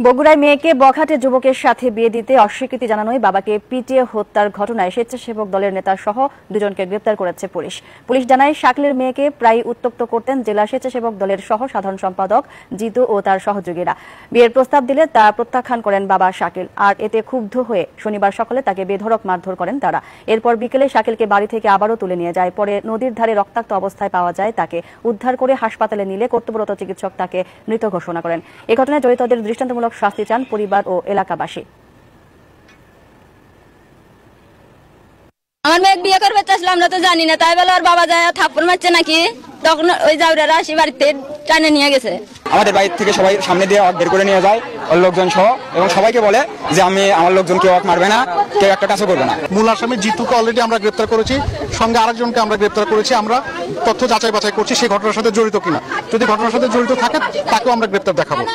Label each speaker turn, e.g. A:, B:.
A: বগুড়ায় মেয়েকে বখাটে যুবকের সাথে বিয়ে দিতে অস্বীকৃতি জানানোয় বাবাকে পিটিয়ে হত্যার ঘটনায় স্বেচ্ছাসেবক দলের নেতা সহ দুজনকে গ্রেপ্তার করেছে পুলিশ। পুলিশ জানায় শাকিলের মেয়েকে প্রায় উত্ত্যক্ত করতেন জেলা স্বেচ্ছাসেবক দলের সহ সাধারণ সম্পাদক জিতু ও তার সহযোগীরা। বিয়ের প্রস্তাব দিলে তা প্রত্যাখ্যান করেন বাবা শাকিল, আর এতে ক্ষুব্ধ হয়ে শনিবার সকালে তাকে বেধড়ক মারধর করেন তারা। এরপর বিকেলে শাকিলকে বাড়ি থেকে আবারও তুলে নিয়ে যায়। পরে নদীর ধারে রক্তাক্ত অবস্থায় পাওয়া যায় তাকে। উদ্ধার করে হাসপাতালে নিলে কর্তব্যরত চিকিৎসক তাকে মৃত ঘোষণা করেন। এ ঘটনায় জড়িতদের দৃষ্টান্তমূলক শাস্তি চান পরিবার ও এলাকাবাসী।
B: আমার মেয়ে বিয়ে করবে চাইছিলাম, আমরা তো জানি না, তাই বলে ওর বাবা যায় থাপ্পড় মারছে নাকি, তখন ওই জাউরারা আসি বাড়িতে টানে নিয়ে গেছে।
C: আমাদের বাড়ি থেকে সবাই সামনে দিয়ে বের করে নিয়ে যায় ওর লোকজন সহ, এবং সবাইকে বলে যে আমি আমার লোকজন কেউ মারবে না, কেউ একটা কাজও করবে না।
D: মূল আসামি জিতুকে অলরেডি আমরা গ্রেপ্তার করেছি, সঙ্গে আরেকজনকে আমরা গ্রেপ্তার করেছি। আমরা তথ্য যাচাই বাছাই করছি সেই ঘটনার সাথে জড়িত কিনা। যদি ঘটনার সাথে জড়িত থাকে তাকেও আমরা গ্রেপ্তার দেখাবো।